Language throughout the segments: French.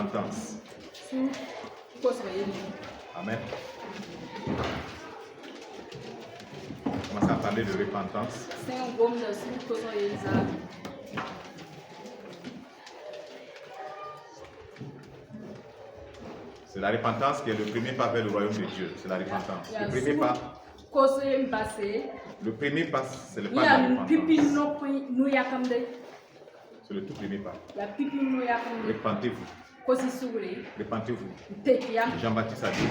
repentance. Amen. On commence à parler de repentance. C'est la repentance qui est le premier pas vers le royaume de Dieu. C'est la repentance. Le premier pas. Le premier pas, c'est le pas de la repentance. C'est le tout premier pas. Repentez-vous. Repentez-vous. Jean-Baptiste a dit.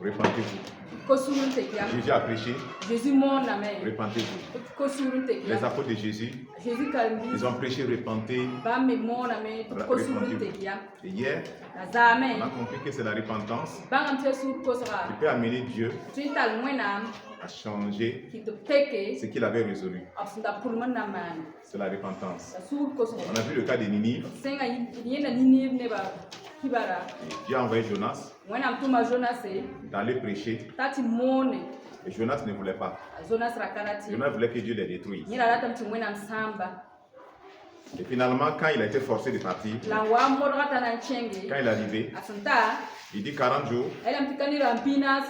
Repentez-vous. Jésus a prêché. Repentez-vous. Les apôtres de Jésus, ils ont prêché repentez. Repentez-vous. Et hier, on a compris que c'est la repentance qui peut amener Dieu à changer ce qu'il avait résolu. C'est la repentance. On a vu le cas de Ninive. Dieu a envoyé Jonas d'aller prêcher. Et Jonas ne voulait pas. Jonas voulait que Dieu les détruise. Et finalement, quand il a été forcé de partir, quand il est arrivé, il dit 40 jours,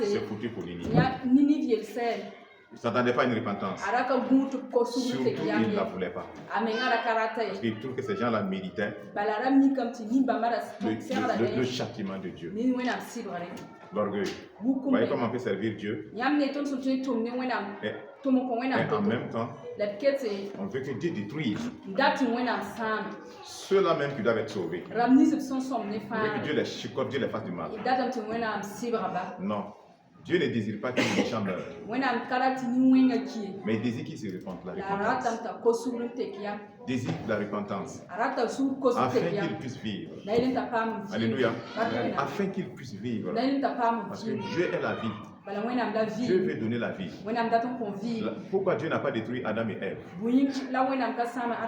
c'est foutu pour Ninive. Il ne s'attendait pas à une repentance. Surtout, il ne la voulait pas. Parce qu'il trouve que ces gens-là méritaient le châtiment de Dieu. L'orgueil. Vous voyez comment on peut servir Dieu. Et en même temps, on veut que Dieu détruise ceux-là même qui doivent être sauvés. On veut que Dieu les chicote, Dieu les fasse du mal. Non. Dieu ne désire pas que les méchants meurent. Mais il désire qu'ils se repentent. La repentance. Désire la repentance. Afin qu'ils puissent vivre. Alléluia. Afin qu'ils puissent vivre. Parce que Dieu est la vie. Dieu veut donner la vie. Pourquoi Dieu n'a pas détruit Adam et Ève?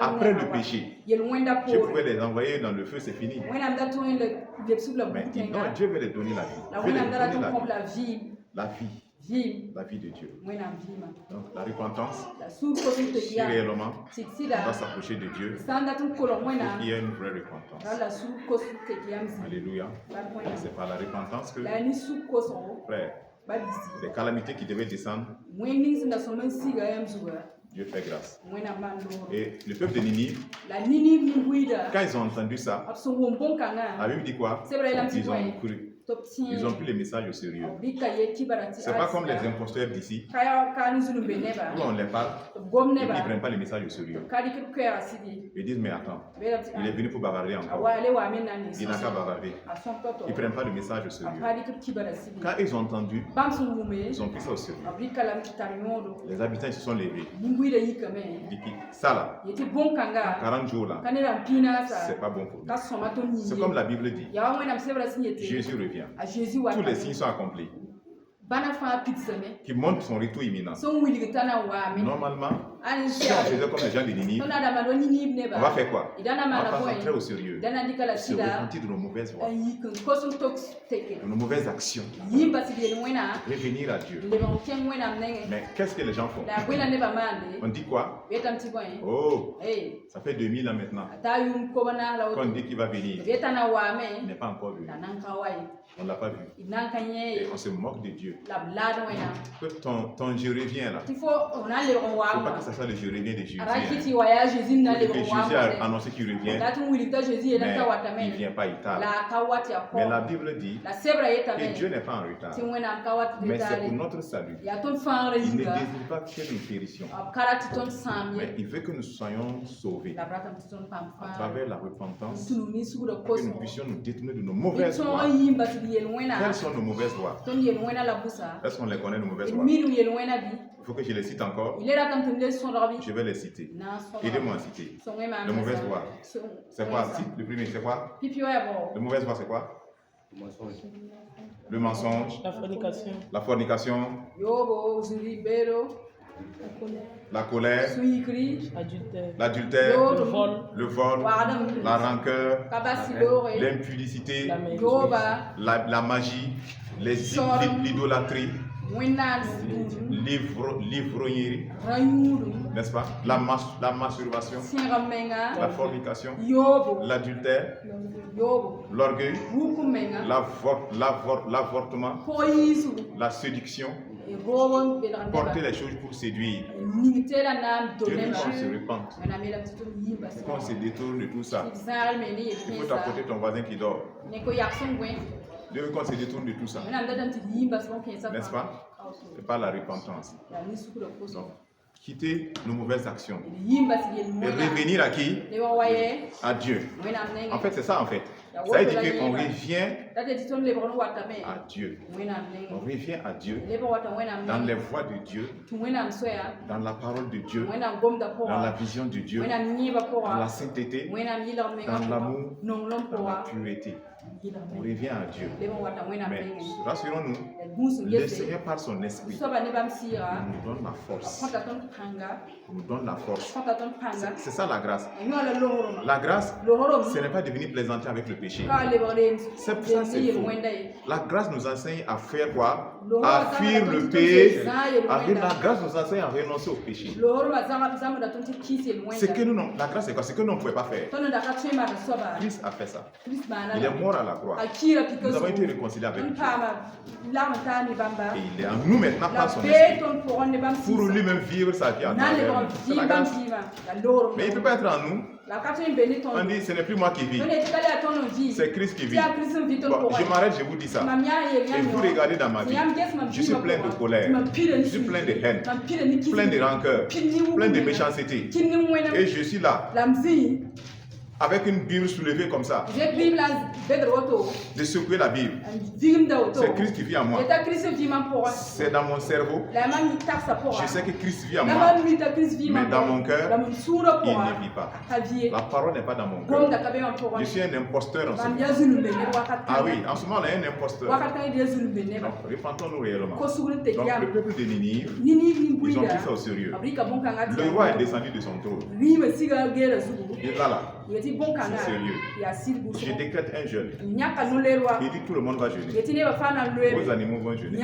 Après le péché, Dieu pouvait les envoyer dans le feu, c'est fini. Mais non, Dieu veut les donner la vie. Veut les donner la vie. La vie de Dieu. Donc la repentance, si réellement on va s'approcher de Dieu, il faut qu'il y ait une vraie repentance. Alléluia. C'est par la repentance que, frère, les calamités qui devaient descendre, Dieu fait grâce. Et le peuple de Ninive, quand ils ont entendu ça, la Bible dit quoi? Ils ont cru. Ils ont pris le message au sérieux. C'est pas comme les imposteurs d'ici, où on les parle, et puis ils ne prennent pas le message au sérieux. Ils disent, mais attends, il est venu pour bavarder encore. Il n'a qu'à bavarder. Ils ne prennent pas le message au sérieux. Quand ils ont entendu, ils ont pris ça au sérieux. Les habitants se sont levés. Ils disent, ça là, 40 jours là, c'est pas bon pour nous. C'est comme la Bible dit. Jésus revient. Tous les signes sont accomplis. Qui montre son retour imminent. Normalement, si on faisait comme les gens de Ninive, on va faire quoi? On va prendre très au sérieux. Se repentir de nos mauvaises voies, de nos mauvaises actions. Revenir à Dieu. Mais qu'est-ce que les gens font? On dit quoi? Oh, ça fait 2000 ans maintenant qu'on dit qu'il va venir. Il n'est pas encore venu. On ne l'a pas vu. Et on se moque de Dieu. Que ton je reviens là. Il ne faut pas que ça soit le je reviens de Jésus. Que Jésus a annoncé qu'il revient. Mais il ne vient pas, il tarde. Mais la Bible dit que Dieu n'est pas en retard. Mais c'est pour notre salut. Il ne désire pas que nous périssions. Mais il veut que nous soyons sauvés à travers la repentance, que nous puissions nous détourner de nos mauvaises voies. Quelles sont nos mauvaises voies? Est-ce qu'on les connaît, nos mauvaises voies? Il faut que je les cite encore. Je vais les citer. Aidez-moi à citer. Les mauvaises voies. C'est quoi? Le premier, c'est quoi? Les mauvaises voies, c'est quoi? Le mensonge. La fornication. La colère. L'adultère. Le vol. La rancœur. L'impudicité. La magie. L'idolâtrie. L'ivrognerie. n'est-ce pas? La masturbation, la fornication, l'adultère, l'orgueil, l'avortement, la séduction, porter les choses pour séduire. Dieu veut qu'on se repente, qu'on se détourne de tout ça. Il faut t'apporter ton voisin qui dort. Dieu veut qu'on se détourne de tout ça, n'est-ce pas? C'est pas la repentance. Donc, quitter nos mauvaises actions et revenir à qui? À Dieu. En fait, c'est ça en fait. Ça veut dire qu'on revient à Dieu. On revient à Dieu dans les voies de Dieu, dans la parole de Dieu, dans la vision de Dieu, dans la sainteté, dans l'amour, dans la pureté. On revient à Dieu. Mais rassurons-nous, le Seigneur par son esprit nous donne la force. Nous donne la force. C'est ça la grâce. La grâce, ce n'est pas de venir plaisanter avec le péché. C'est pour ça que c'est faux. La grâce nous enseigne à faire quoi? À fuir le péché. La grâce nous enseigne à renoncer au péché. Ce que nous, la grâce c'est quoi? Ce que nous ne pouvons pas faire. Christ a fait ça. Il est mort à la croix. Nous avons été réconciliés avec Dieu. Et il est en nous maintenant par son esprit pour lui-même vivre sa vie à travers nous. C'est la grâce. Mais il ne peut pas être en nous. On dit ce n'est plus moi qui vis, c'est Christ qui vit. Bon, je m'arrête, je vous dis ça. Et vous regardez dans ma vie, je suis plein de colère, je suis plein de haine, plein de rancœur, plein de méchanceté. Et je suis là, avec une Bible soulevée comme ça, de secouer la Bible. C'est Christ qui vit en moi. C'est dans mon cerveau. Je sais que Christ vit en moi. Mais dans mon cœur, il ne vit pas. La parole n'est pas dans mon cœur. Je suis un imposteur en ce moment. Ah oui, en ce moment, on est un imposteur. Donc, repentons-nous réellement. Donc, le peuple de Ninive, ils ont pris ça au sérieux. Le roi est descendu de son trône. Il est là. C'est sérieux. Je décrète un jeûne. Il dit tout le monde va jeûner. Vos animaux vont jeûner.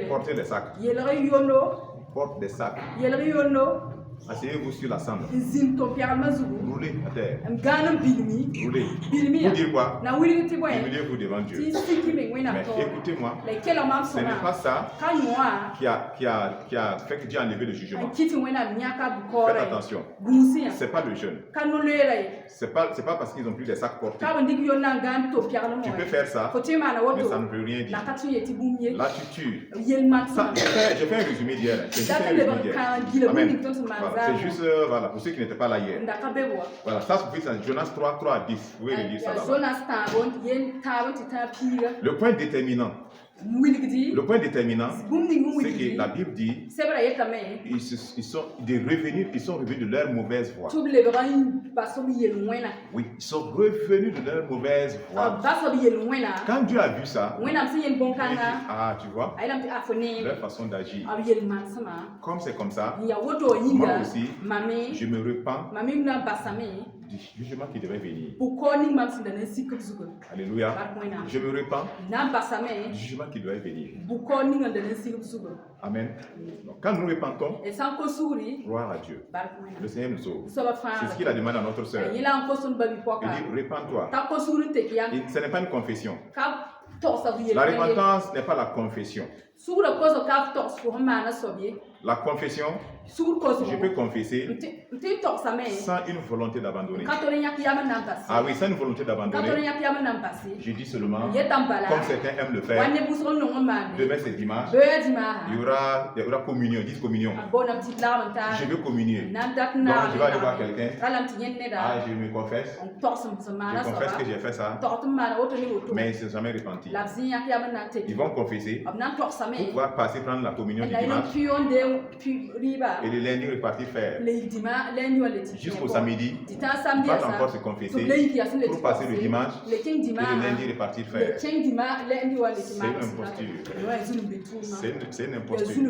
Portez les sacs. Porte des sacs. Asseyez-vous sur la cendre. Roulez à terre. Roulez. Vous dire quoi? Humiliez-vous devant Dieu. Mais écoutez-moi, ce n'est pas ça qui a fait que Dieu a enlevé le jugement. Faites attention. Ce n'est pas le jeûne. Ce n'est pas parce qu'ils n'ont plus des sacs portés. Tu peux faire ça, mais ça ne veut rien dire. Là, tu tues. J'ai fait un résumé d'hier. Amen. Voilà. C'est juste, voilà, pour ceux qui n'étaient pas là hier. Voilà, ça c'est Jonas 3, 3 à 10. Vous pouvez le lire ça là-bas. Le point déterminant. Le point déterminant, c'est que la Bible dit ils sont revenus de leur mauvaise voie. Oui, ils sont revenus de leur mauvaise voie. Quand Dieu a vu ça, il dit, ah, tu vois, leur façon d'agir. Comme c'est comme ça, moi aussi, je me repens du jugement qui devait venir. Alléluia. Je me repens du jugement qui devait venir. Amen. Donc, quand nous repentons, gloire à Dieu. Le Seigneur nous sauve. C'est ce qu'il a demandé à notre sœur. Il dit, repens-toi. Ce n'est pas une confession. La repentance n'est pas la confession. La confession, je peux confesser sans une volonté d'abandonner. Ah oui, sans une volonté d'abandonner. Je dis seulement, comme certains aiment le faire, demain c'est dimanche, il y aura communion, 10 communions. Je veux communier. Donc je vais aller voir quelqu'un. Ah, je me confesse. Je confesse que j'ai fait ça. Mais ils ne se sont jamais repentis. Ils vont confesser pour pouvoir passer prendre la communion du dimanche. Et le lundi repartir faire. Jusqu'au samedi, il va encore se confesser pour passer le dimanche et le lundi repartir faire. C'est une imposture. C'est une imposture.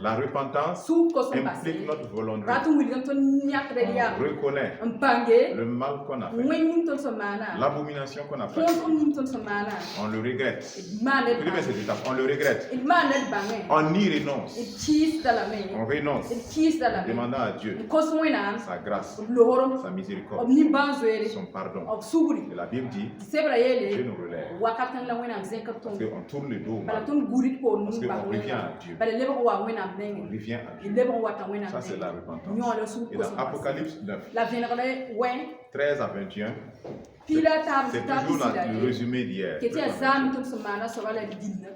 La repentance implique notre volonté. On reconnaît le mal qu'on a fait, l'abomination qu'on a fait. On le regrette. On le regrette. On y renonce. On renonce. renonce, demandant à Dieu sa grâce, sa miséricorde, son pardon. Et la Bible dit, Dieu nous relève. Parce qu'on tourne le dos, parce qu'on revient à Dieu. On revient à Dieu. Ça, c'est la repentance. Et dans Apocalypse 9, 13 à 21, c'est toujours le résumé d'hier.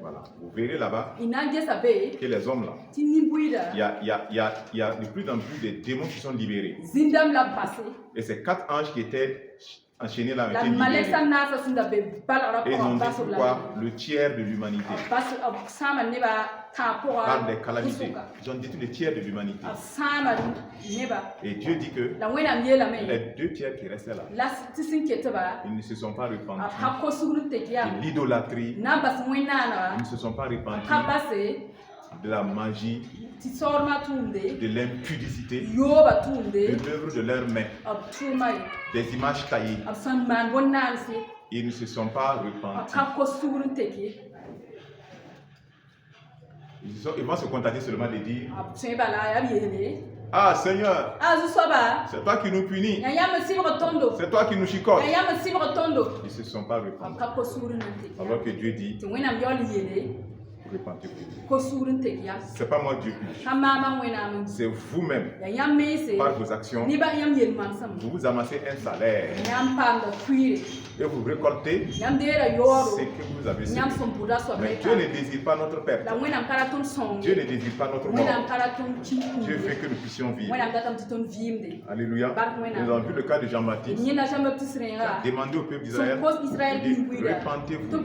Voilà. Vous verrez là-bas que les hommes là, il y a de plus en plus de démons qui sont libérés. Et ces 4 anges qui étaient enchaînés là étaient libérés. Et ils ont dit pourquoi le tiers de l'humanité. Par des calamités. Ils ont détruit le tiers de l'humanité. Et Dieu dit que les 2 tiers qui restaient là, ils ne se sont pas repentis de l'idolâtrie, ils ne se sont pas repentis de la magie, de l'impudicité, de l'œuvre de leurs mains, des images taillées. Ils ne se sont pas repentis. Ils vont se contenter seulement de dire, ah Seigneur, c'est toi qui nous punis, c'est toi qui nous chicotes. Ils ne se sont pas repentis. Alors que Dieu dit, repentez-vous. C'est pas moi Dieu juge. C'est vous-même, par vos actions, vous vous amassez un salaire et vous récoltez ce que vous avez semé. Mais Dieu ne désire pas notre perte. Dieu ne désire pas notre mort. Dieu veut que nous puissions vivre. Alléluia. Nous avons vu le cas de Jean-Baptiste. Il a demandé au peuple d'Israël de dire, repentez-vous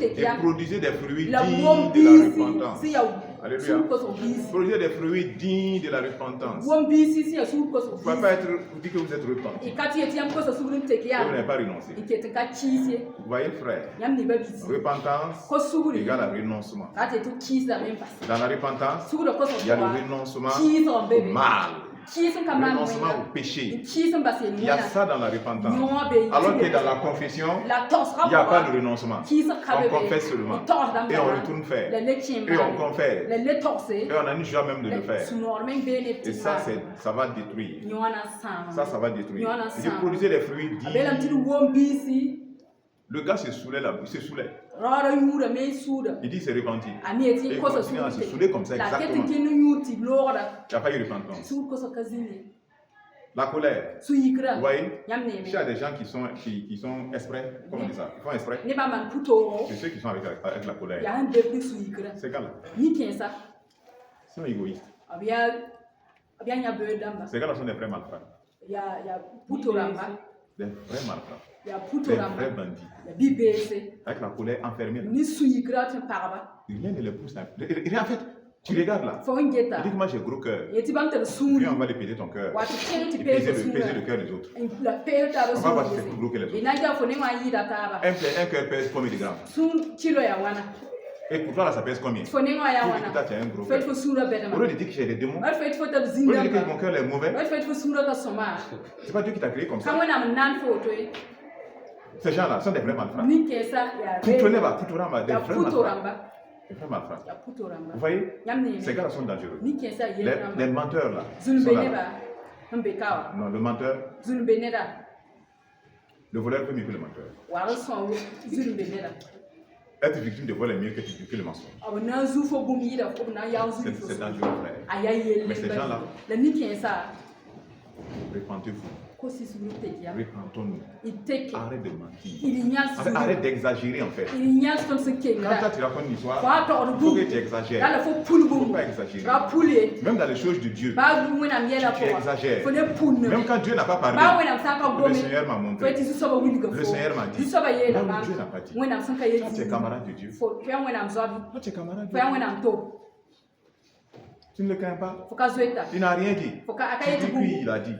et produisez des fruits dignes de la repentance. Alléluia. Produisez des fruits dignes de la repentance. Vous ne pouvez pas vous dire que vous êtes repenti. Et vous n'avez pas renoncé. Vous voyez, frère, repentance égale à renoncement. Dans la repentance, il y a le renoncement au mal. Renoncement au péché. Il y a ça dans la repentance. Alors que dans la confession, il n'y a pas de renoncement. On confesse seulement. Et on retourne faire. Et on confesse. Et on a joie même de le faire. Et ça, ça va détruire. Ça va détruire. Je produisais des fruits dignes. Le gars se saoulait là, il se saoulait. Il dit c'est repenti. Et il continue à se saouler comme ça exactement. Il n'y a pas eu de repentance. La colère. Vous voyez, il y a des gens qui sont exprès, comment on dit ça? Ils font exprès. C'est ceux qui sont avec la colère. Ces gars-là. Ils sont égoïstes. Ces gars-là sont des vrais malfrats. Des vrais malfrats. Des vrais bandits. Avec la colère enfermée. Rien ne les pousse. En fait, tu regardes là. Il dit que moi j'ai gros cœur. Puis on va les péter ton cœur. Et peser le cœur des autres. On va voir si c'est plus gros que les autres. Un cœur pèse combien de grammes? Et pour toi là ça pèse combien? Pour que toi tu as un gros cœur. Au lieu de dire que j'ai des démons, au lieu de dire que mon cœur est mauvais, c'est pas Dieu qui t'a créé comme ça. Ces gens-là sont des vrais malfrats. Des vrais malfrats. Des vrais malfrats. Vous voyez, ces gars-là sont dangereux. Les menteurs là sont là. Non, le menteur. Le voleur peut mieux que le menteur. Être victime de vol est mieux que le mensonge. C'est dangereux, frère. Mais ces gens-là, repentez-vous. Repentons-nous. Arrête de mentir. Arrête d'exagérer en fait. Quand toi tu racontes une histoire, il faut que tu exagères. Il ne faut pas exagérer. Même dans les choses de Dieu, tu exagères. Même quand Dieu n'a pas parlé, le Seigneur m'a montré. Le Seigneur m'a dit. Là où Dieu n'a pas dit. Toi tu es camarade de Dieu. Toi tu es camarade de Dieu. Tu ne le crains pas. Il n'a rien dit. Tu dis puis il a dit.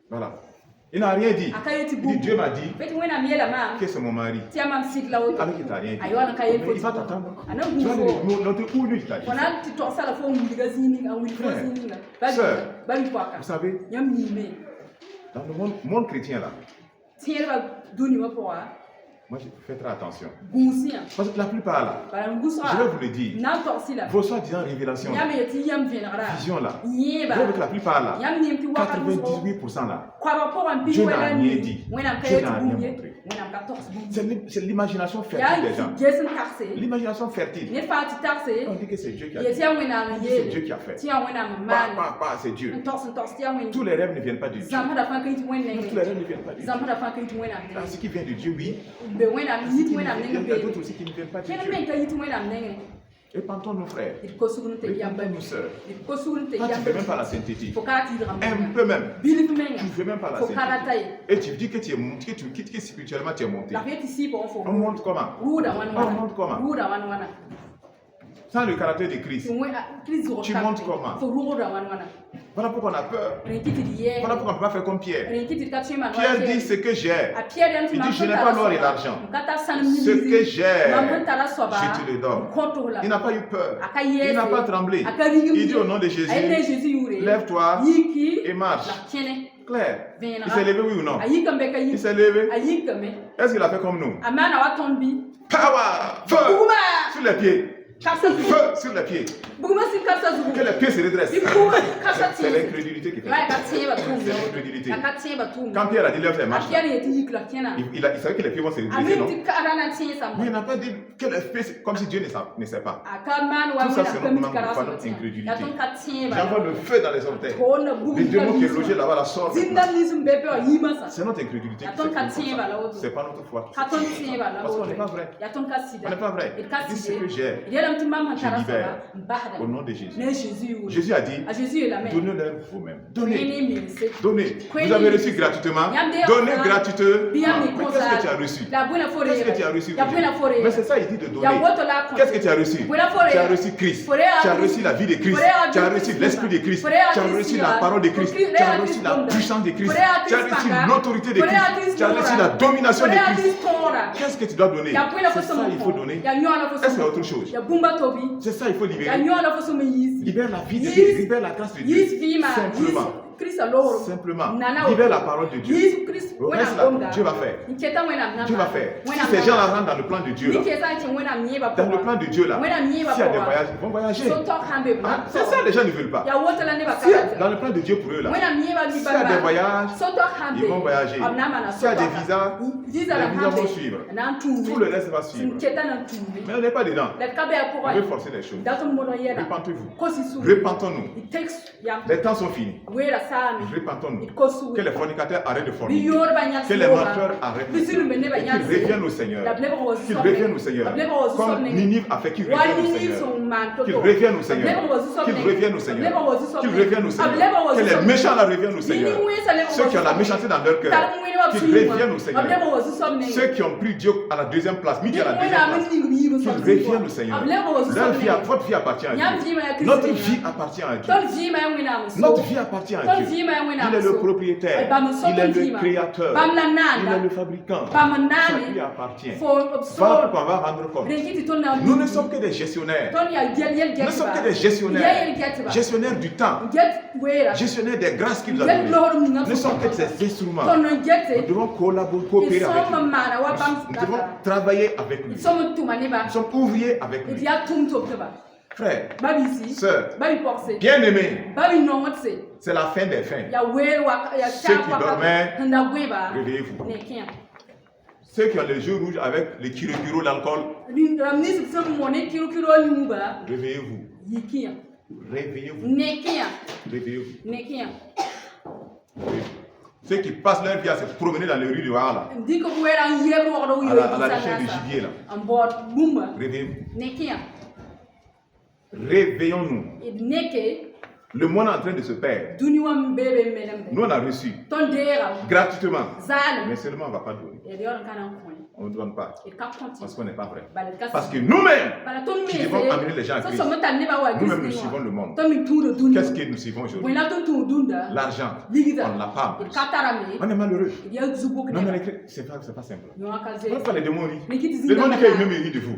Voilà. Il n'a rien dit. Il dit Dieu m'a dit que c'est mon mari. Alors qu'il t'a rien dit. Mais il va t'attendre. Tu vas aller l'autre où lui il t'a dit. Frère, sœur, vous savez, dans le monde chrétien là, Moi, je fais très attention. Parce que la plupart là, je vais vous le dire, vos soi-disant révélations, visions là, vous voyez que la plupart là, 98% là, Dieu n'a rien dit, Dieu n'a rien montré. C'est l'imagination fertile des gens. L'imagination fertile. On dit que c'est Dieu qui a fait. C'est Dieu qui a fait. C'est Dieu. Tous les rêves ne viennent pas de Dieu. Tous les rêves ne viennent pas de Dieu. Ce qui vient de Dieu, oui. Il y a d'autres aussi qui ne viennent pas de Dieu. Répentons nos frères, répentons nos sœurs. Toi, tu ne fais même pas la sainteté. Un peu même. Tu ne fais même pas la sainteté. Et tu dis que tu es monté, que spirituellement tu es monté. On monte comment? On monte comment? Sans le caractère de Christ, tu montes comment? Voilà pourquoi on a peur. Voilà pourquoi on ne peut pas faire comme Pierre. Pierre dit ce que j'ai. Il dit je n'ai pas l'or et l'argent. Ce que j'ai, je te le donne. Il n'a pas eu peur. Il n'a pas tremblé. Il dit au nom de Jésus, lève-toi et marche. Claire. Il s'est levé, oui ou non? Il s'est levé. Est-ce qu'il a fait comme nous? Power! Feu! Sur les pieds. Feu sur les pieds. Que les pieds se redressent. C'est l'incrédulité qui fait ça. C'est l'incrédulité. Quand Pierre a dit lève les marches, il savait que les pieds vont se redresser, non? Mais il n'a pas dit que les pieds, comme si Dieu ne sait pas. Tout ça, c'est notre incrédulité. J'envoie le feu dans les orteils. Les démons qui est logé là-bas, la sorte. C'est notre incrédulité qui fait ça. C'est pas notre foi. Parce qu'on n'est pas vrai. On n'est pas vrai. Dis ce que j'ai. Je libère au nom de Jésus. Jésus a dit, donnez-leur vous-même. Donnez. Donnez. Vous avez reçu gratuitement. Donnez gratuitement. Mais qu'est-ce que tu as reçu? Qu'est-ce que tu as reçu? Mais c'est ça, il dit de donner. Qu'est-ce que tu as reçu? Tu as reçu Christ. Tu as reçu la vie de Christ. Tu as reçu l'esprit de Christ. Tu as reçu la parole de Christ. Tu as reçu la puissance de Christ. Tu as reçu l'autorité de Christ. Tu as reçu la domination de Christ. Qu'est-ce que tu dois donner? C'est ça, il faut donner. Est-ce qu'il y a autre chose? C'est ça, il faut libérer. Libère la vie de Dieu, libère la grâce de Dieu. Simplement. Libère la parole de Dieu. Reste là, Dieu va faire. Dieu va faire. Si ces gens-là rentrent dans le plan de Dieu, là, dans le plan de Dieu, là, s'il y a des voyages, ils vont voyager. C'est ça, les gens ne veulent pas. Dans le plan de Dieu pour eux, là, s'il y a des voyages, ils vont voyager. S'il y a des visas, les visas vont suivre. Tout le reste va suivre. Mais on n'est pas dedans. On veut forcer les choses. Repentez-vous. Repentons-nous. Les temps sont finis. Repentons-nous. Que les fornicateurs arrêtent de forniquer. Que les menteurs arrêtent de forniquer. Qu'ils reviennent au Seigneur. Qu'ils reviennent au Seigneur. Comme Ninive a fait, qu'ils reviennent au Seigneur. Qu'ils reviennent au Seigneur. Qu'ils reviennent au Seigneur. Qu'ils reviennent au Seigneur. Que les méchants là reviennent au Seigneur. Ceux qui ont la méchanceté dans leur cœur. Qu'ils reviennent au Seigneur. Ceux qui ont pris Dieu à la deuxième place, mis Dieu à la deuxième place. Qu'ils reviennent au Seigneur. Votre vie appartient à Dieu. Notre vie appartient à Dieu. Notre vie appartient à Dieu. Il est le propriétaire. Il est le créateur. Il est le fabricant. Ça lui appartient. Voilà pourquoi on va rendre compte. Nous ne sommes que des gestionnaires. Nous ne sommes que des gestionnaires. Gestionnaires du temps. Gestionnaires des grâces qu'il nous a données. Nous ne sommes que des instruments. Nous devons collaborer, coopérer avec lui. Nous devons travailler avec lui. Nous sommes ouvriers avec lui. Frères, sœurs, bien-aimés, c'est la fin des fins. Ceux qui dormaient, réveillez-vous. Ceux qui ont les yeux rouges avec le kirokiro, l'alcool, réveillez-vous. Réveillez-vous. Réveillez-vous. Ceux qui passent leur vie à se promener dans les rues de Wahala, à la recherche de gibier là. Réveillez-vous. Réveillons-nous. Le monde est en train de se perdre. Nous on a reçu gratuitement. Mais seulement on ne va pas donner. On ne donne pas. Parce qu'on n'est pas vrai. Parce que nous-mêmes, qui devons amener les gens à Christ, nous-mêmes nous suivons le monde. Qu'est-ce que nous suivons aujourd'hui? L'argent. On ne l'a pas. On est malheureux. Non, mais c'est pas simple. On pas les démons. Les démons qui même rit de vous.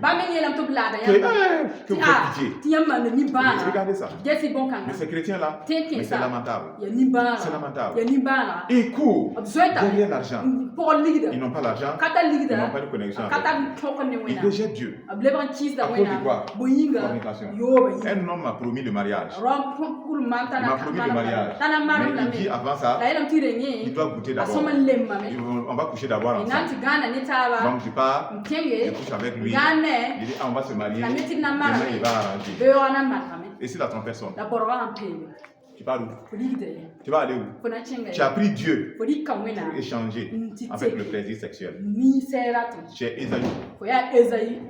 Que vous faites pitié. Regardez ça. Mais ces chrétiens-là, mais c'est lamentable. C'est lamentable. Ils courent derrière l'argent. Ils n'ont pas l'argent. Ils n'ont pas de connexion avec il rejette Dieu. À cause de quoi? Fornication. Un homme m'a promis le mariage. Il m'a promis le mariage. Mais il dit avant ça, il doit goûter d'abord. On va coucher d'abord ensemble. Donc je pars, je couche avec lui. Il dit, on va se marier. Demain, il va arranger. Et si la trompette sonne? Tu pars où? Tu vas aller où? Tu as pris Dieu pour échanger avec le plaisir sexuel. Chez Ésaïe.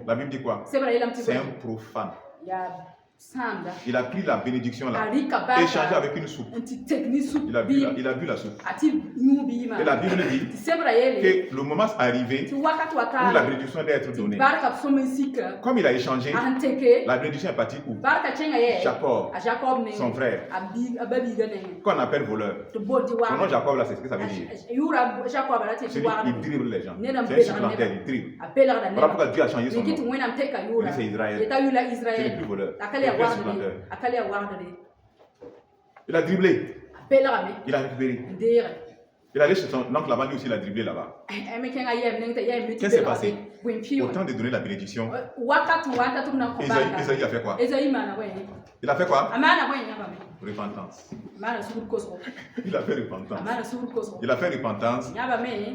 La Bible dit quoi? C'est un profane. Il a pris la bénédiction là, échangé avec une soupe. Il a bu la soupe. Et la Bible dit que le moment est arrivé où la bénédiction doit être donnée. Comme il a échangé, la bénédiction est partie où? Jacob, son frère, qu'on appelle voleur. Son nom Jacob là, c'est ce que ça veut dire. Il dribble les gens. C'est un supplanteur, il dribble. Voilà pourquoi Dieu a changé son nom. Il dit c'est Israël. C'est le plus voleur. Il a dribblé. Il a récupéré. Il est allé chez son oncle là-bas, lui aussi il a dribblé là-bas. Qu'est-ce qui s'est passé? Au temps de donner la bénédiction, Ésaïe a fait quoi? Il a fait quoi? Repentance. Il a fait repentance. Il a fait repentance.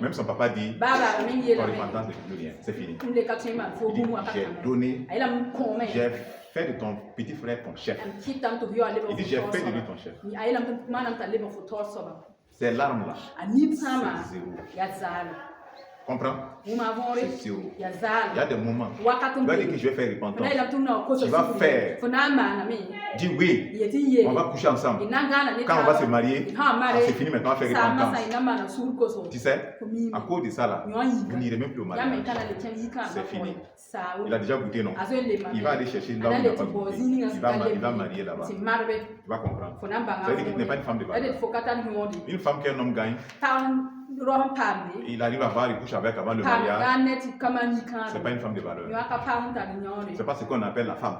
Même son papa dit, ton repentance n'est plus rien, c'est fini. J'ai donné, j'ai fait de ton petit frère ton chef. Il dit, j'ai fait de lui ton chef. Ces larmes-là, c'est zéro. Comprends? C'est zéro. Il y a des moments, tu vas dire que je vais faire repentance. Tu vas faire. Dis oui, on va coucher ensemble. Quand on va se marier, c'est fini maintenant, on va faire repentance. Tu sais, à cause de ça là, vous n'irez même plus au mariage. C'est fini. Il a déjà goûté, non? Il va aller chercher là où il n'a pas goûté. Il va marier là-bas. Tu vas comprendre. Ça veut dire qu'il n'est pas une femme de valeur. Une femme qu'un homme gagne, il arrive à voir, il couche avec avant le mariage. C'est pas une femme de valeur. C'est pas ce qu'on appelle la femme.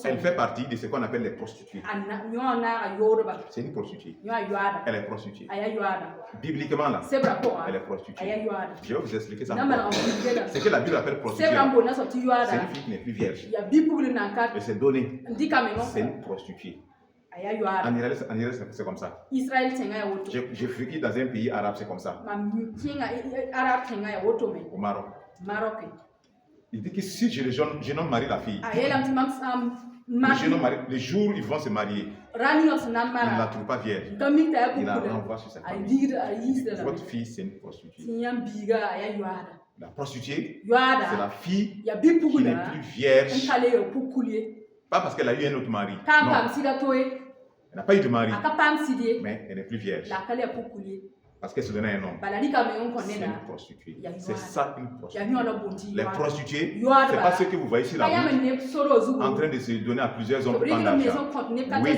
Elle fait partie de ce qu'on appelle les prostituées. C'est une prostituée. Elle est prostituée. Bibliquement là, elle est prostituée. Je vais vous expliquer ça. C'est que la Bible appelle prostituée. C'est une fille qui n'est plus vierge. Et c'est donné. C'est une prostituée. En Israël, c'est comme ça. J'ai vécu dans un pays arabe, c'est comme ça. Au Maroc. Il dit que si le jeune homme marie la fille, le jour où ils vont se marier, il ne la trouve pas vierge. Il la renvoie sur sa famille. Votre fille, c'est une prostituée. La prostituée, c'est la fille qui n'est plus vierge. Pas parce qu'elle a eu un autre mari. Non. Elle n'a pas eu de mari, mais elle n'est plus vierge. Parce qu'elle se donnait un homme. C'est une prostituée. C'est ça une prostituée. Les prostituées, ce n'est pas ce que vous voyez ici là en train de se donner à plusieurs hommes pour prendre l'argent. Oui,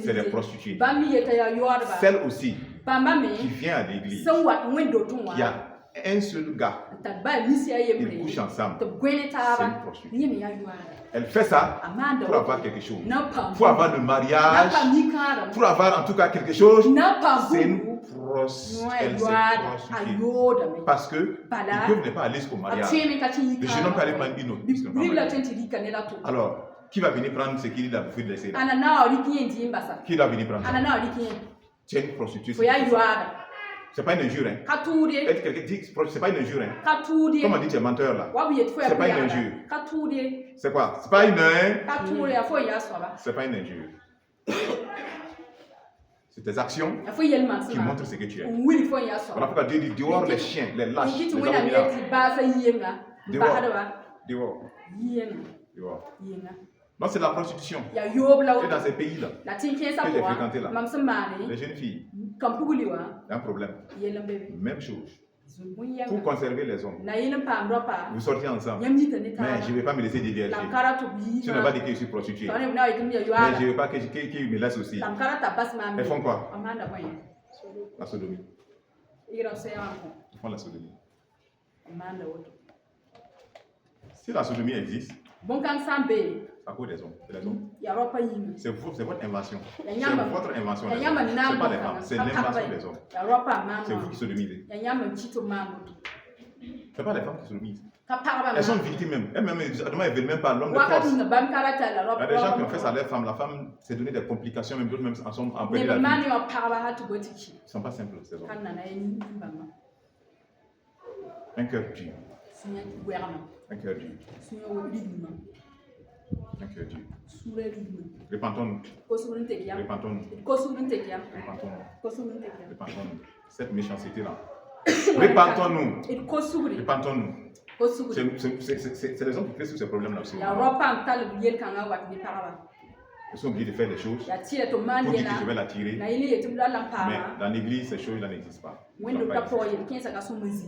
c'est les prostituées. Celle aussi qui vient à l'église, qui a un seul gars, ils couchent ensemble. C'est une prostituée. Elle fait ça pour avoir quelque chose. Pour avoir le mariage, pour avoir en tout cas quelque chose. C'est une prostituée. Parce que ils peuvent ne pas aller jusqu'au mariage. Le jeune homme peut aller prendre une autre. Alors, qui va venir prendre ce qu'il a bouffé de laisser là? Qui va venir prendre? C'est une prostituée. C'est pas une injure, hein. Quelqu'un dit que c'est pas une injure, hein. Comme on dit, tu es menteur là. C'est pas une injure. C'est quoi? C'est pas une C'est pas une injure. C'est tes actions qui montrent ce que tu es. Voilà pourquoi Dieu dit dehors les chiens, les lâches, les abominables. Dehors. Non, c'est la prostitution. Et dans ces pays-là, que j'ai fréquenté là, les jeunes filles, il y a un problème. Même chose. Pour conserver les hommes, vous sortez ensemble. Mais je ne vais pas me laisser dévierger. Tu ne vas pas dire que je suis prostituée. Mais je ne veux pas qu'ils me laissent aussi. Elles font quoi? La sodomie. Ils font la sodomie. Si la sodomie existe, à cause des hommes. C'est votre invention. C'est votre invention. Ce n'est pas les femmes. C'est l'invention des hommes. C'est vous qui sodomisez. Ce n'est pas les femmes qui se soumettent. Elles sont victimes même. Elles-mêmes, elles ne veulent même pas l'homme de force. Il y a des gens qui ont fait ça à leur femme. La femme s'est donné des complications, même d'autres même en sont empêchés la vie. Ils ne sont pas simples, ces hommes. Un cœur dur. Un cœur dur. Un cœur dur. Repentons-nous. Repentons-nous. Repentons-nous. Repentons-nous. Cette méchanceté-là. Repentons-nous. Repentons-nous. C'est les hommes qui créent tous ces problèmes-là aussi. Ils sont obligés de faire des choses pour dire que je vais l'attirer. Mais dans l'église, ces choses-là n'existent pas. Il ne doit pas exister.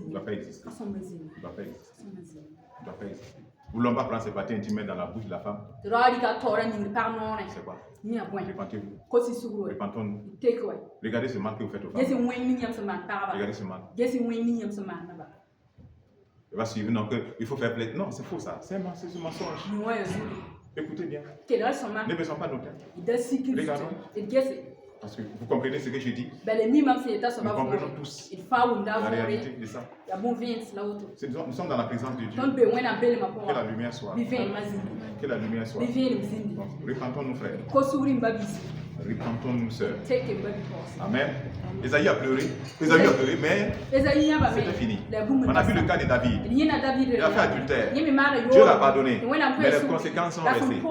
Il ne doit pas exister. Il ne doit pas exister. Il ne doit pas exister. Vous ne voulez pas prendre ces parties intimes dans la bouche de la femme. C'est quoi? Repentez-vous. Repentons-nous. Regardez ce mal que vous faites aux femmes. Regardez ce mal. Il va suivre, non, il faut faire plaisir. Non, c'est faux ça. C'est un mensonge. Écoutez bien. Ne baissons pas nos têtes. Regardons. Parce que vous comprenez ce que je dis. Nous comprenons tous la réalité de ça. Nous sommes dans la présence de Dieu. Que la lumière soit. Que la lumière soit. Repentons-nous, frères. Repentons-nous, sœurs. Amen. Ésaïe a pleuré. Mais c'était fini. On a vu le cas de David. Il a fait adultère. Dieu l'a pardonné. Mais les conséquences sont restées.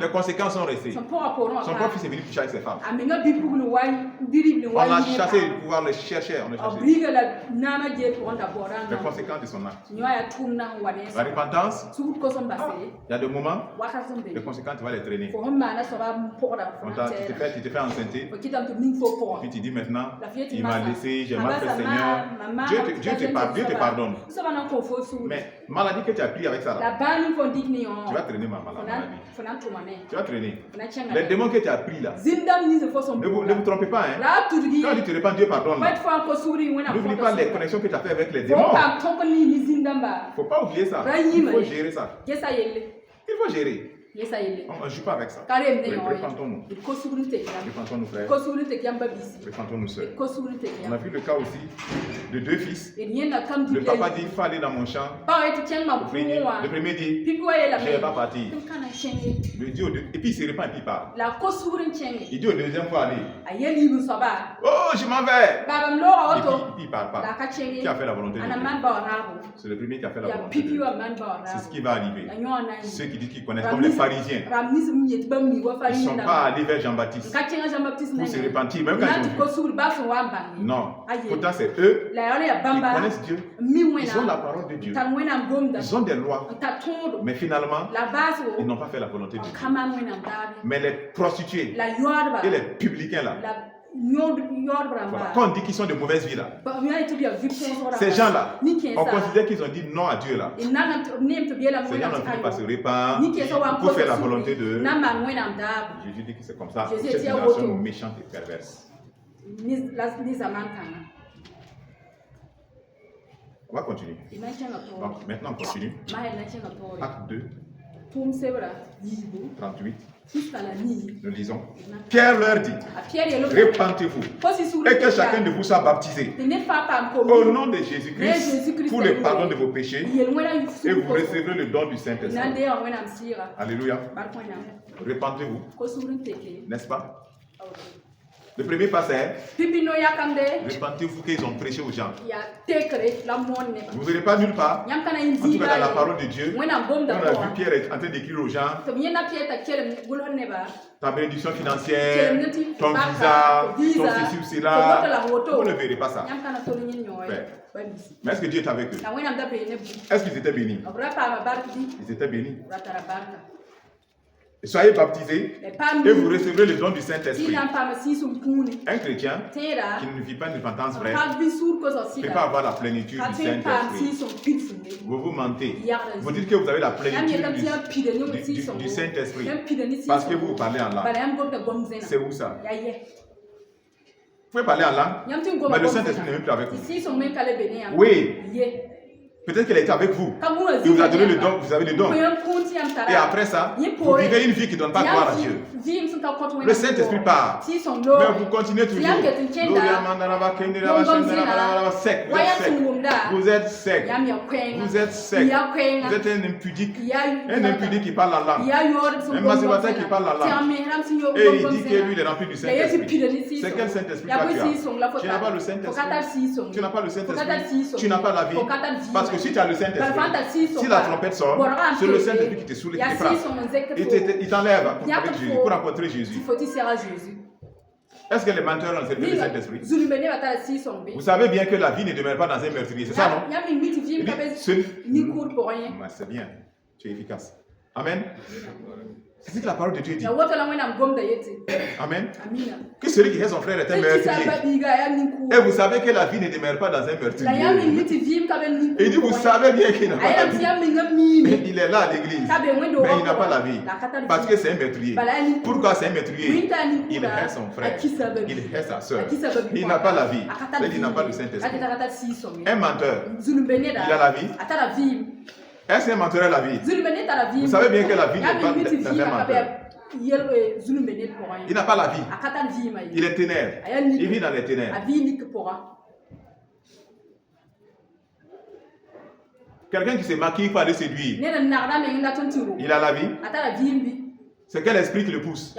Les conséquences sont restées. Son propre fils est venu coucher avec ses femmes. On a chassé le pouvoir, le chercher. On a chassé. Les conséquences de son acte. La repentance, il y a des moments, les conséquences, tu vas les traîner. Tu te fais enceinte. Puis tu dis maintenant, il m'a laissé, j'ai mal fait, Seigneur. Dieu te pardonne. Mais maladie que tu as pris avec ça, là, tu vas traîner ma maladie. Tu vas traîner. Les démons que tu as pris là, ne vous trompez pas. Hein. Quand tu te répands, Dieu pardonne. N'oublie pas les connexions que tu as fait avec les démons. Il ne faut pas oublier ça. Il faut gérer ça. Il faut gérer. On ne joue pas avec ça. Repentons-nous. Repentons-nous, frères. Repentons-nous, sœurs. On a vu le cas aussi de deux fils. Le papa dit, il faut aller dans mon champ. Le premier dit, je ne vais pas partir. Et puis il se répand et puis il part. Il dit au deuxième fois, allez. Oh, je m'en vais. Et puis il part pas. Qui a fait la volonté de Dieu? C'est le premier qui a fait la volonté de Dieu. C'est ce qui va arriver. Ceux qui disent qu'ils connaissent comme les pharisiens, ils ne sont pas allés vers Jean-Baptiste pour se repentir, même quand ils ont vu. Non, pourtant c'est eux qui connaissent Dieu, ils ont la parole de Dieu, ils ont des lois, mais finalement, ils n'ont pas fait la volonté de Dieu. Mais les prostituées et les publicains là, voilà. Quand on dit qu'ils sont de mauvaise vie là, ces gens-là, on considère qu'ils ont dit non à Dieu là. Ces gens n'ont fini par se répandre pour faire la volonté de Jésus. Dit que c'est comme ça. Cette génération méchante et perverse. On va continuer. Donc, maintenant on continue. Acte 2. 38. Nous lisons. Pierre leur dit, repentez-vous et que chacun de vous soit baptisé au nom de Jésus-Christ pour le pardon de vos péchés et vous recevrez le don du Saint-Esprit. Alléluia. Repentez-vous. N'est-ce pas? Le premier pas c'est repentez-vous qu'ils ont prêché aux gens. Vous ne verrez pas nulle part, en tout cas dans la parole de Dieu, on a vu Pierre en train d'écrire aux gens ta bénédiction financière, ton visa, ton ceci ou cela. Vous ne verrez pas ça. Mais est-ce que Dieu est avec eux? Est-ce qu'ils étaient bénis? Ils étaient bénis. Soyez baptisés et vous recevrez le don du Saint-Esprit. Un chrétien qui ne vit pas une repentance vraie ne peut pas avoir la plénitude du Saint-Esprit. Vous mentez. Vous dites que vous avez la plénitude du Saint-Esprit parce que vous parlez en langue. C'est où ça? Vous pouvez parler en langue, mais le Saint-Esprit n'est même plus avec vous. Oui. Peut-être qu'elle est avec vous. Il vous a donné le don, vous avez le don. Et après ça, vous vivez une vie qui ne donne pas gloire à Dieu. Le Saint-Esprit part. Mais vous continuez toujours. Sec, vous êtes sec. Vous êtes sec. Vous êtes sec. Vous êtes un impudique. Un impudique qui parle la langue. Un masturbateur qui parle la langue. Et il dit que lui il est rempli du Saint-Esprit. C'est quel Saint-Esprit tu n'as pas le Saint-Esprit. Tu n'as pas le Saint-Esprit. Tu n'as pas la vie. Parce que si tu as le Saint-Esprit, si la trompette sort, c'est le Saint-Esprit qui te saoule et qui te frappe. Il t'enlève pour rencontrer Jésus. Est-ce que les menteurs ont servi le Saint-Esprit? Vous savez bien que la vie ne demeure pas dans un meurtrier, c'est ça, non? C'est bien, tu es efficace. Amen. C'est ce que la parole de Dieu dit. Amen. Que celui qui est son frère est un meurtrier. Et vous savez que la vie ne demeure pas dans un meurtrier. Il dit, vous savez bien qu'il n'a pas la vie. Mais il est là à l'église. Mais il n'a pas la vie. Parce que c'est un meurtrier. Pourquoi c'est un meurtrier? Il est son frère. Il est sa soeur. Il n'a pas la vie. Il n'a pas le Saint-Esprit. Un menteur, il a la vie. Est-ce qu'un menteur a la vie? Vous savez bien que la vie n'est pas dans un menteur. Il n'a pas la vie. Il est ténèbres. Il vit dans les ténèbres. Quelqu'un qui se maquille pour aller séduire, il a la vie. C'est quel esprit qui le pousse?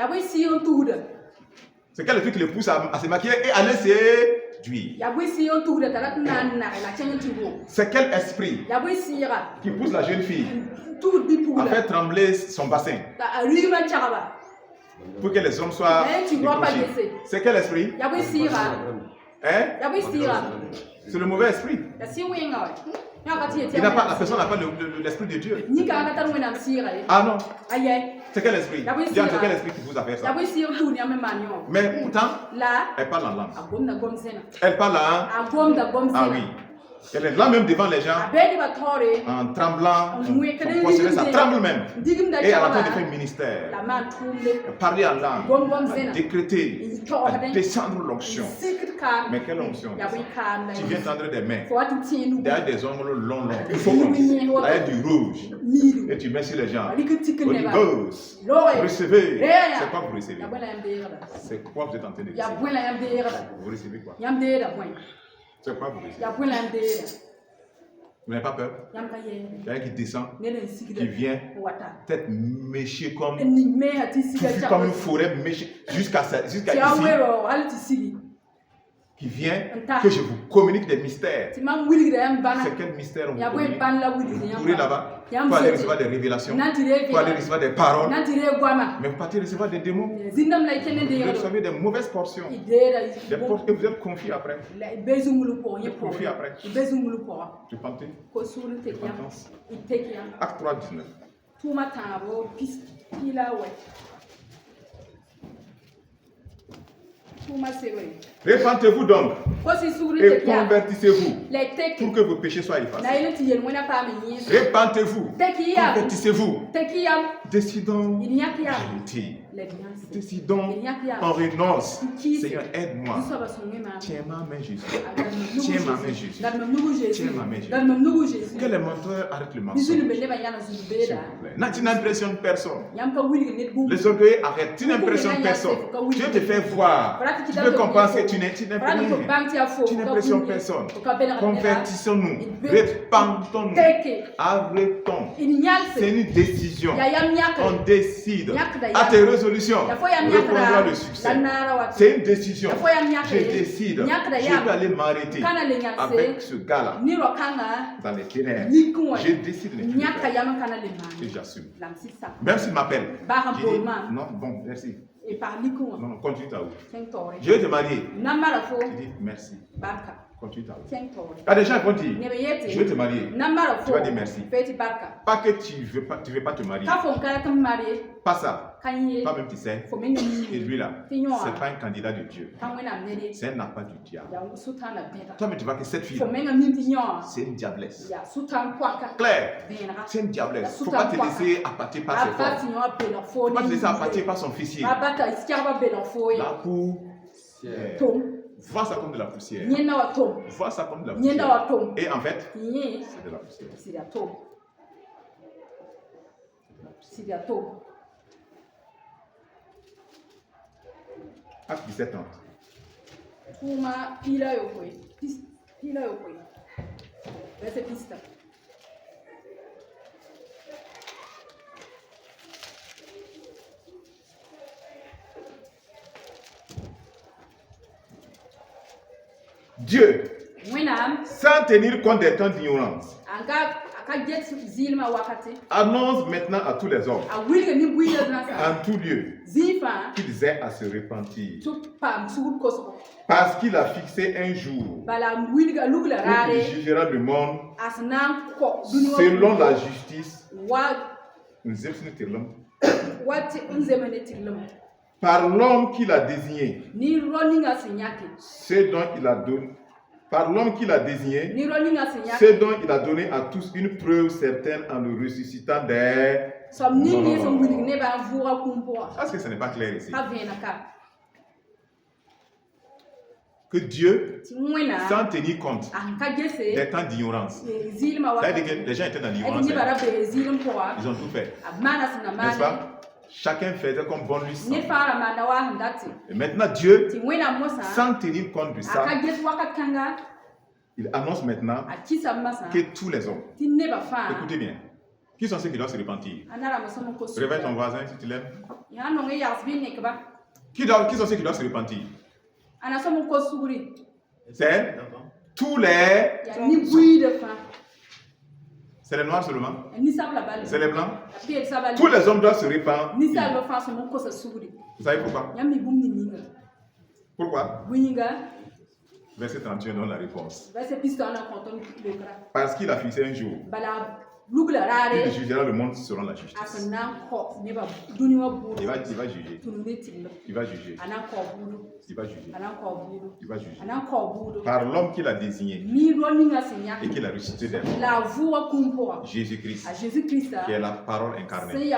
C'est quel esprit qui le pousse à se maquiller et à aller séduire? C'est quel esprit qui pousse la jeune fille à faire trembler son bassin pour que les hommes soient décrochés? C'est quel esprit? Hein? C'est le mauvais esprit. La personne n'a pas l'esprit de Dieu. Ah non. C'est quel esprit? C'est quel esprit qui vous a fait ça? Mais pourtant, elle parle en langue. Elle parle en... Ah oui. Elle est là même devant les gens, en tremblant, ça tremble même. Et elle a train de faire un ministère, parler en langue, décréter, descendre l'onction. Mais quelle onction? Tu viens tendre des mains, derrière des ongles longs, il faut derrière du rouge, et tu mets sur les gens. Holy Ghost, recevez. C'est quoi vous recevez? C'est quoi vous êtes en train de recevoir? Vous recevez quoi? C'est quoi vous recevez? Vous n'avez pas peur? Il y a un qui descend, qui vient, tête méchée comme une forêt méchée, jusqu'à ici. Qui vient, que je vous communique des mystères. C'est quel mystère on vous communique? Vous courez là-bas pour aller recevoir des révélations, pour aller recevoir des paroles, mais vous partez recevoir des démons. Vous recevez des mauvaises portions, des portions que vous êtes confiés après. Confiés après. Repentance. Acte 3, 19. Répentez-vous donc et convertissez-vous pour que vos péchés soient effacés. Répentez-vous, convertissez-vous, décidons l'arrêter. Décidons, on renonce. Seigneur, aide-moi. Tiens ma main, Jésus. Tiens ma main, Jésus. Tiens ma main, Jésus. Que les menteurs arrêtent le mensonge. Tu n'impressionnes personne. Les orgueils arrêtent. Tu n'impressionnes personne. Dieu te fait voir. Tu peux compenser. Tu n'impressionnes personne. Convertissons-nous. Répandons-nous. Arrêtons. C'est une décision. On décide. À tes résolutions, reprendra le succès. C'est une décision. Je décide. Je vais aller m'arrêter avec ce gars-là dans les ténèbres. Je décide de le faire. Et j'assume. Même s'il m'appelle, je dis non, bon, merci. Non, continue ta route. Je vais te marier. Je dis merci. Continue ta route. Il y a des gens qui vont dire, je vais te marier. Tu vas dire merci. Pas que tu ne veux pas te marier. Pas ça. Pas même tu sais. Et lui là, c'est pas un candidat de Dieu. C'est un appât du diable. Toi, mais tu vois que cette fille, c'est une diablesse. Claire, c'est une diablesse. Il ne faut pas te laisser appâter par ses forces. Il ne faut pas te laisser appâter par son fils. La poussière. Vois ça comme de la poussière. Vois ça comme de la poussière. Et en fait, c'est de la poussière. C'est de la poussière. Acte 17 ans. Dieu, sans tenir compte des temps d'ignorance, annonce maintenant à tous les hommes, en tout lieu, qu'ils aient à se repentir. Parce qu'il a fixé un jour où il jugera le monde selon la justice. Par l'homme qu'il a désigné, ce dont il a donné. Par l'homme qu'il a désigné, ce dont il a donné à tous une preuve certaine en le ressuscitant des... Est-ce que ce n'est pas clair ici? Que Dieu, sans tenir compte des temps d'ignorance, c'est-à-dire que les gens étaient dans l'ignorance, ils ont tout fait, n'est-ce pas? Chacun faisait comme bon lui semble. Et maintenant Dieu, sans tenir compte de ça, il annonce maintenant que tous les hommes, écoutez bien, qui sont ceux qui doivent se repentir? Réveille ton voisin si tu l'aimes. Qui sont ceux qui doivent se repentir? C'est tous les... C'est les noirs seulement? C'est les blancs? Tous les hommes doivent se répandre. Vous savez pourquoi? Pourquoi? Verset 31 donne la réponse. Parce qu'il a fixé un jour. Il jugera le monde selon la justice. Il va juger. Il va juger. Il va juger. Il va juger. Par l'homme qu'il a désigné et qu'il a ressuscité des morts. Jésus-Christ, qui est la parole incarnée, qui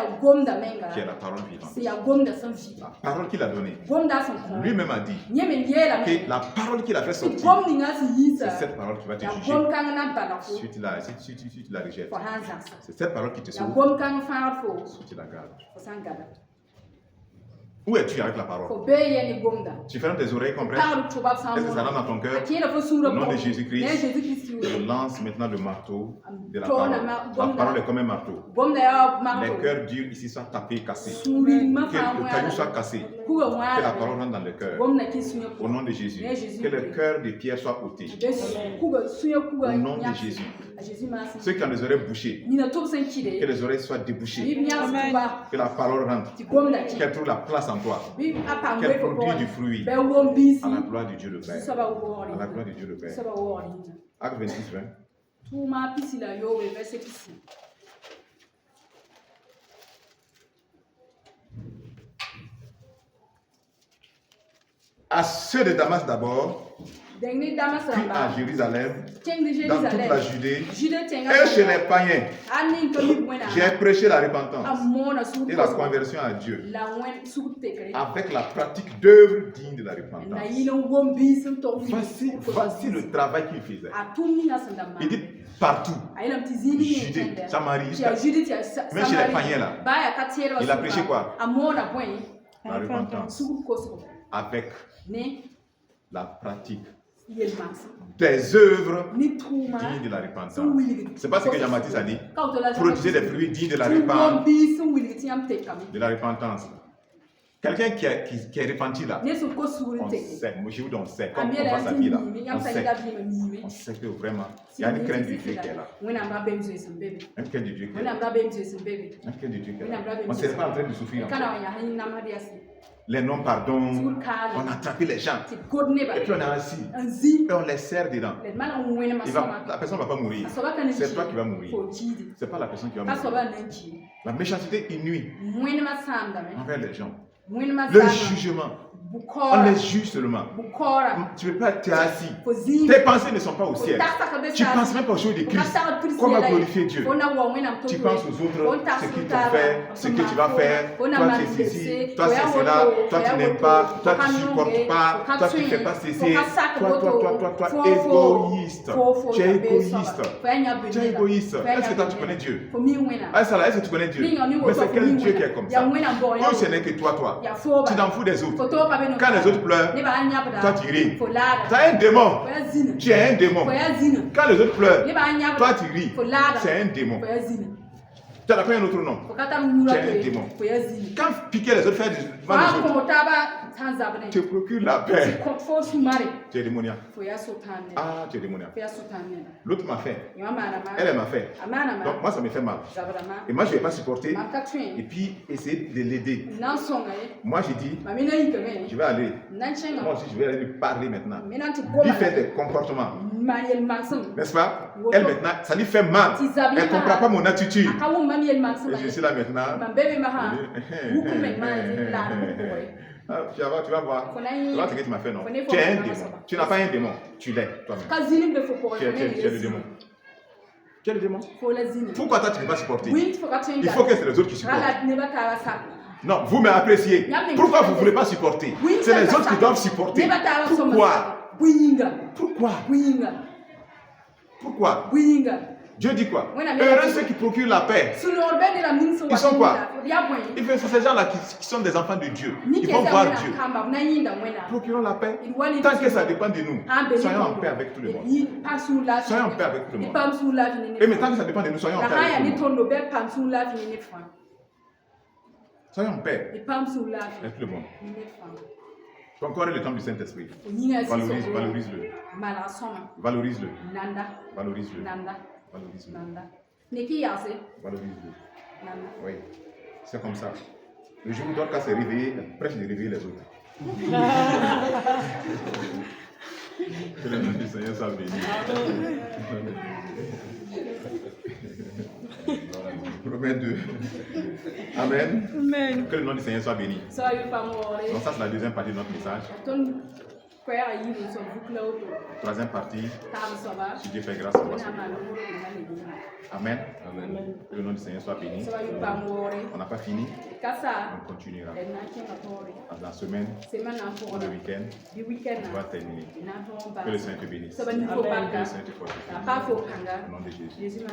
est la parole vivante. La parole qu'il a donnée, lui-même a dit que la parole qu'il a fait sortir, c'est cette parole qui va te juger. Si tu la rejettes, c'est cette parole qui te sauve. Si tu la gardes. Où es-tu avec la parole? Tu fermes tes oreilles, comprends? Est-ce que ça rentre dans ton cœur? Au nom de Jésus-Christ, je lance maintenant le marteau de la parole. La parole est comme un marteau. Les cœurs durs ici sont tapés, cassés. Que le caillou soit cassé. Que la parole rentre dans le cœur. Au nom de Jésus. Que le cœur de pierre soit ôté. Au nom de Jésus. Ceux qui ont les oreilles bouchées, que les oreilles soient débouchées. Que la parole rentre. Qu'elle trouve la place en toi. Qu'elle produise du fruit. À la gloire de Dieu le Père. À la gloire de Dieu le Père. Acte 26, 20. À ceux de Damas d'abord, puis à Jérusalem, dans toute la Judée, et chez les païens, j'ai prêché la repentance et la conversion à Dieu, avec la pratique d'œuvres dignes de la repentance. Voici le travail qu'il faisait. Il dit partout, Judée, Samarie, même chez les païens là, il a prêché quoi? La repentance, avec la pratique des œuvres dignes de la repentance. C'est pas ce que Jean-Baptiste a dit. Produisez des fruits dignes de la repentance. Quelqu'un qui est repenti là, on sait, on sait, comme on voit sa vie là, on sait que vraiment, il y a une crainte du Dieu qui est là. Une crainte du Dieu qui est là. Une crainte du Dieu qui est là. On ne serait pas en train de souffrir. Les non-pardons, on a attrapé les gens, et puis on est assis, et on les serre dedans. La personne ne va pas mourir, c'est toi qui vas mourir, c'est pas la personne qui va mourir. La méchanceté nuit envers les gens. Le jugement, on les juge seulement. Tu ne peux pas être assis. Tes pensées ne sont pas au ciel. Tu ne penses même pas aux choses de Christ. Comment glorifier Dieu? Tu penses aux autres, ce qu'ils t'ont fait, ce que tu vas faire. Toi tu es ceci, toi c'est cela, toi tu n'aimes pas, toi tu ne supportes pas, toi tu ne fais pas ceci. Toi, égoïste. Tu es égoïste. Tu es égoïste. Est-ce que toi tu connais Dieu? Est-ce que tu connais Dieu? Mais c'est quel Dieu qui est comme ça? Oh, ce n'est que toi. Tu t'en fous des autres. Quand les autres pleurent, toi tu ris. Tu as un démon. Tu es un démon. Quand les autres pleurent, toi tu ris. C'est un démon. Tu as un autre nom. Tu es un démon. Quand piquer les autres, faire du mal aux autres, tu procures la paix. Tu es démoniaque. Ah, tu es démoniaque. L'autre m'a fait. Elle m'a fait. Donc moi, ça me fait mal. Et moi, je ne vais pas supporter. Et puis, essayer de l'aider. Moi, j'ai dit, je vais aller. Moi aussi, je vais aller lui parler maintenant. Lui faire des comportements. N'est-ce pas? Elle maintenant, ça lui fait mal. Elle ne comprend pas mon attitude. Et je suis là maintenant. Tu vas voir. Tu vas ce que tu m'as fait, non? Tu es un démon. Tu n'as pas un démon. Tu l'es, toi-même. Tu es le démon. Tu es le démon. Pourquoi toi tu ne peux pas supporter? Il faut que c'est les autres qui supportent. Non, vous m'appréciez. Pourquoi vous ne voulez pas supporter? C'est les autres qui doivent supporter. Pourquoi? Pourquoi? Dieu dit quoi? Heureux ceux qui procurent la paix. Ils sont quoi? C'est ces gens-là qui sont des enfants de Dieu. Ils vont voir Dieu. Procurons la paix. Tant que ça dépend de nous, soyons en paix avec tout le monde. Soyons en paix avec tout le monde. Et mais tant que ça dépend de nous, soyons en paix avec tout le monde. Soyons en paix avec tout le monde. Tu as encore le temps du Saint-Esprit. Valorise-le. Valorise-le. Valorise-le. Valorise-le. Valorise-le. Oui, c'est comme ça. Le jour où Dorcas s'est réveillé, elle prêche de réveiller les autres. Que le nom du Seigneur soit béni. Romains 2. Amen. Amen. Que le nom du Seigneur soit béni. Donc ça, c'est la deuxième partie de notre message. Troisième partie, si Dieu fait grâce, on va se bénir. Amen. Amen. Que le nom du Seigneur soit béni. On n'a pas fini. On continuera. La semaine, le week-end, on va terminer. Que le Seigneur te bénisse. Que le Seigneur te fortifie. Au nom de Jésus.